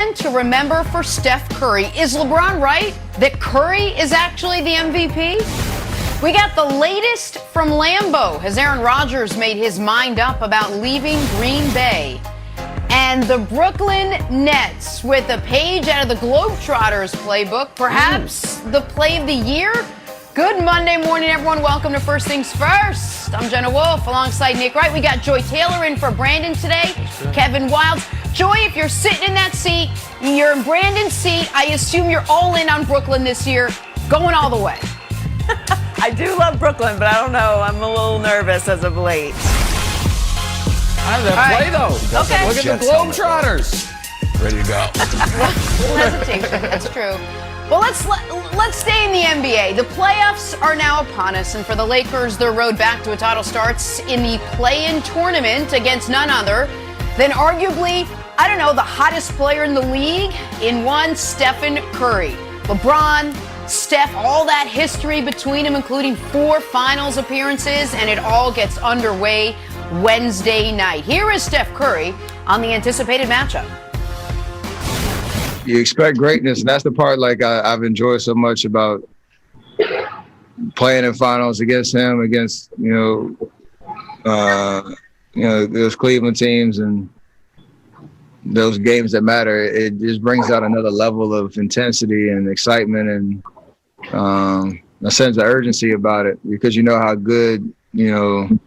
to remember for Steph Curry. Is LeBron right that Curry is actually the MVP? We got the latest from Lambeau. Has Aaron Rodgers made his mind up about leaving Green Bay? And the Brooklyn Nets with a page out of the Globetrotters playbook, perhaps the play of the year? Good Monday morning, everyone. Welcome to First Things First. I'm Jenna Wolf alongside Nick Wright. We got Joy Taylor in for Brandon today. Kevin Wildes. Joy, if you're sitting in that seat, you're in Brandon's seat, I assume you're all in on Brooklyn this year, going all the way. I do love Brooklyn, but I don't know. I'm a little nervous as of late. I have that play, though. Okay. Look at the Globetrotters. Ready to go. Little hesitation. That's true. Well, let's stay in the NBA. The playoffs are now upon us, and for the Lakers, their road back to a title starts in the play-in tournament against none other than arguably, I don't know, the hottest player in the league in one, Stephen Curry. LeBron, Steph, all that history between them, including 4 finals appearances, and it all gets underway Wednesday night. Here is Steph Curry on the anticipated matchup. You expect greatness, and that's the part I've enjoyed so much about playing in finals against him, against those Cleveland teams and those games that matter. It just brings out another level of intensity and excitement and a sense of urgency about it, because you know how good you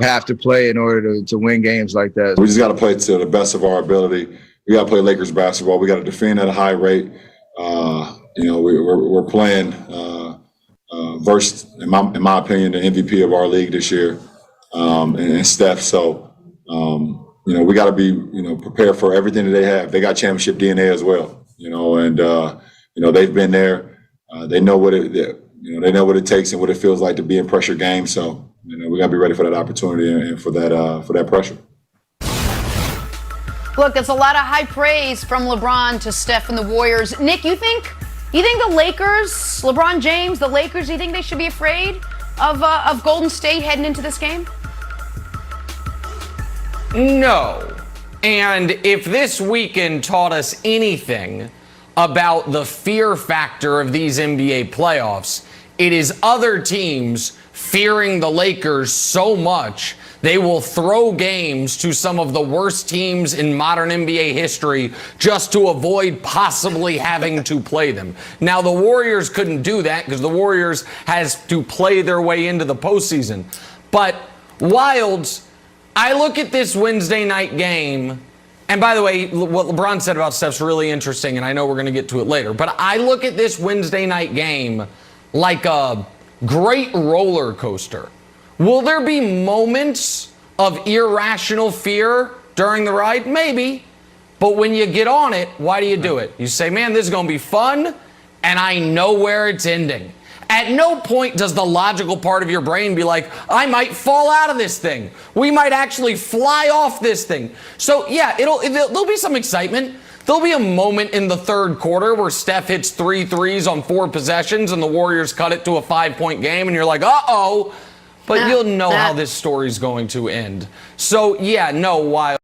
have to play in order to win games like that. We just got to play to the best of our ability. We got to play Lakers basketball. We got to defend at a high rate. We're playing versus, in my opinion, the MVP of our league this year, and Steph. So, we got to be, prepared for everything that they have. They got championship DNA as well, and they've been there. They know what they know what it takes and what it feels like to be in pressure games. So, we got to be ready for that opportunity and for that pressure. Look, it's a lot of high praise from LeBron to Steph and the Warriors. Nick, you think the Lakers, LeBron James, the Lakers, you think they should be afraid of Golden State heading into this game? No. And if this weekend taught us anything about the fear factor of these NBA playoffs, it is other teams fearing the Lakers so much they will throw games to some of the worst teams in modern NBA history just to avoid possibly having to play them. Now, the Warriors couldn't do that because the Warriors has to play their way into the postseason. But Wildes, I look at this Wednesday night game, and by the way, what LeBron said about Steph's really interesting, and I know we're going to get to it later, but I look at this Wednesday night game like a great roller coaster. Will there be moments of irrational fear during the ride? Maybe. But when you get on it, why do you do it? You say, man, this is going to be fun, and I know where it's ending. At no point does the logical part of your brain be like, I might fall out of this thing. We might actually fly off this thing. So, yeah, there'll be some excitement. There'll be a moment in the third quarter where Steph hits 3 threes on 4 possessions and the Warriors cut it to a 5-point game, and you're like, uh-oh. But you'll know how this story's going to end. So, yeah, no, Wildes,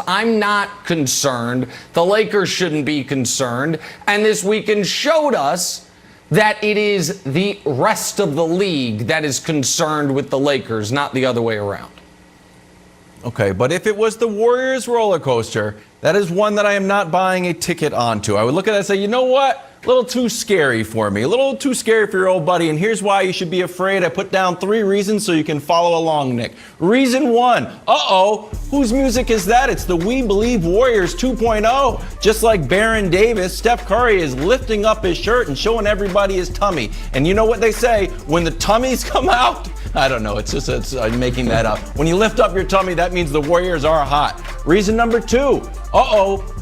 I'm not concerned. The Lakers shouldn't be concerned. And this weekend showed us that it is the rest of the league that is concerned with the Lakers, not the other way around. Okay, but if it was the Warriors roller coaster, that is one that I am not buying a ticket onto. I would look at it and say, you know what? A little too scary for me. A little too scary for your old buddy. And here's why you should be afraid. I put down 3 reasons so you can follow along, Nick. Reason 1. Whose music is that? It's the We Believe Warriors 2.0. Just like Baron Davis, Steph Curry is lifting up his shirt and showing everybody his tummy. And you know what they say? When the tummies come out, I don't know. I'm making that up. When you lift up your tummy, that means the Warriors are hot. Reason number 2.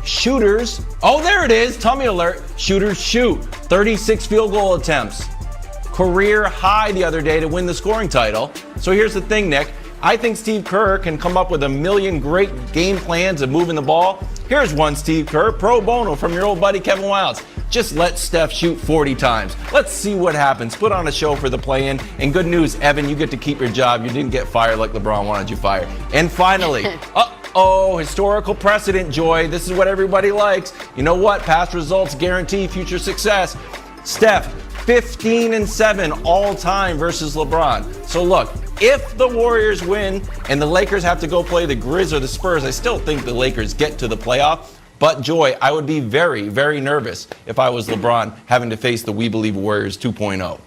Shooters. Oh, there it is. Tummy alert. Shooters shoot. 36 field goal attempts. Career high the other day to win the scoring title. So here's the thing, Nick. I think Steve Kerr can come up with a million great game plans of moving the ball. Here's one, Steve Kerr, pro bono from your old buddy Kevin Wildes. Just let Steph shoot 40 times. Let's see what happens. Put on a show for the play-in. And good news, Evan, you get to keep your job. You didn't get fired like LeBron wanted you fired. And finally, Uh-oh, historical precedent, Joy. This is what everybody likes. You know what? Past results guarantee future success. Steph, 15-7 all time versus LeBron. So look, if the Warriors win and the Lakers have to go play the Grizz or the Spurs, I still think the Lakers get to the playoff. But Joy, I would be very, very nervous if I was LeBron having to face the We Believe Warriors 2.0.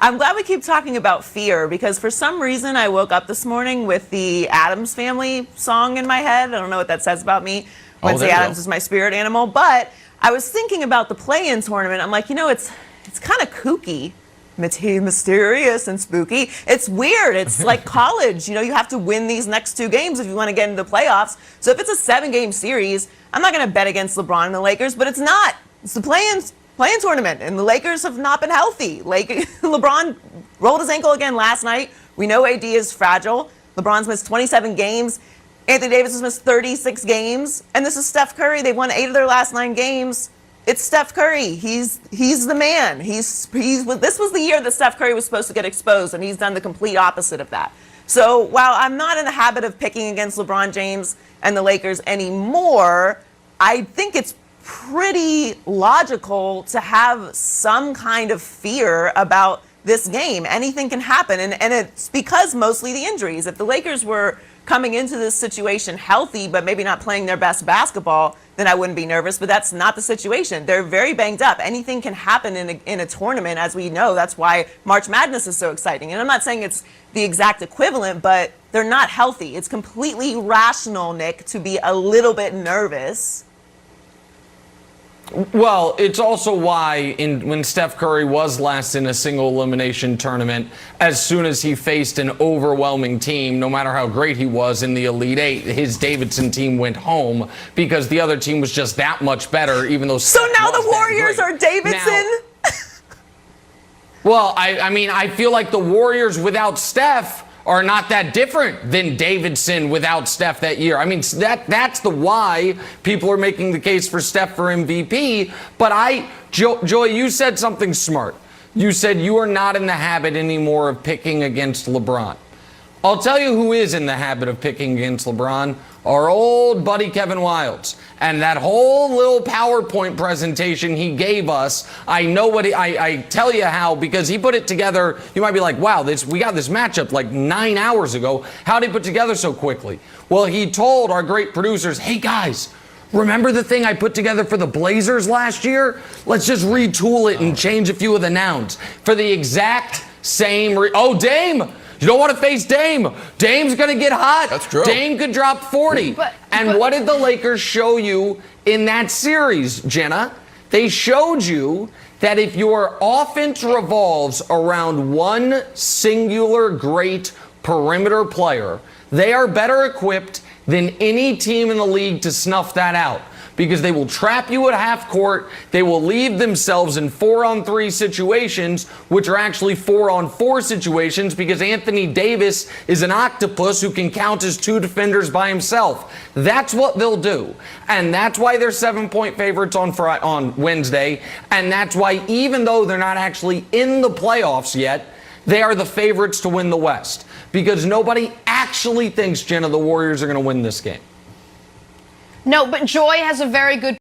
I'm glad we keep talking about fear, because for some reason I woke up this morning with the Addams Family song in my head. I don't know what that says about me. Wednesday Addams is my spirit animal. But I was thinking about the play-in tournament. I'm like, it's kind of kooky, mysterious and spooky. It's weird. It's like college. You have to win these next 2 games if you want to get into the playoffs. So if it's a 7-game series, I'm not going to bet against LeBron and the Lakers, but it's not. It's the play-in tournament, and the Lakers have not been healthy. LeBron rolled his ankle again last night. We know AD is fragile. LeBron's missed 27 games. Anthony Davis has missed 36 games. And this is Steph Curry. They won 8 of their last 9 games. It's Steph Curry. He's the man. This was the year that Steph Curry was supposed to get exposed, and he's done the complete opposite of that. So while I'm not in the habit of picking against LeBron James and the Lakers anymore, I think it's pretty logical to have some kind of fear about this game. Anything can happen, and it's because mostly the injuries. If the Lakers were coming into this situation healthy but maybe not playing their best basketball, then I wouldn't be nervous, but that's not the situation. They're very banged up. Anything can happen in a tournament, as we know. That's why March Madness is so exciting. And I'm not saying it's the exact equivalent, but they're not healthy. It's completely rational, Nick, to be a little bit nervous. Well, it's also why when Steph Curry was last in a single elimination tournament, as soon as he faced an overwhelming team, no matter how great he was in the Elite Eight, his Davidson team went home because the other team was just that much better, even though Steph So now was the Warriors that are Davidson? Well, I feel like the Warriors without Steph are not that different than Davidson without Steph that year. I mean, that's the why people are making the case for Steph for MVP. But Joy, you said something smart. You said you are not in the habit anymore of picking against LeBron. I'll tell you who is in the habit of picking against LeBron. Our old buddy Kevin Wildes. And that whole little PowerPoint presentation he gave us, I know what I tell you how, because he put it together. You might be like, wow, we got this matchup like 9 hours ago. How did he put together so quickly? Well, he told our great producers, hey guys, remember the thing I put together for the Blazers last year? Let's just retool it and change a few of the nouns for the exact same. Dame! You don't want to face Dame. Dame's going to get hot. That's true. Dame could drop 40. And what did the Lakers show you in that series, Jenna? They showed you that if your offense revolves around one singular great perimeter player, they are better equipped than any team in the league to snuff that out. Because they will trap you at half court. They will leave themselves in 4-on-3 situations, which are actually 4-on-4 situations, because Anthony Davis is an octopus who can count as 2 defenders by himself. That's what they'll do. And that's why they're 7-point favorites on Wednesday. And that's why, even though they're not actually in the playoffs yet, they are the favorites to win the West. Because nobody actually thinks, Jenna, the Warriors are going to win this game. No, but Joy has a very good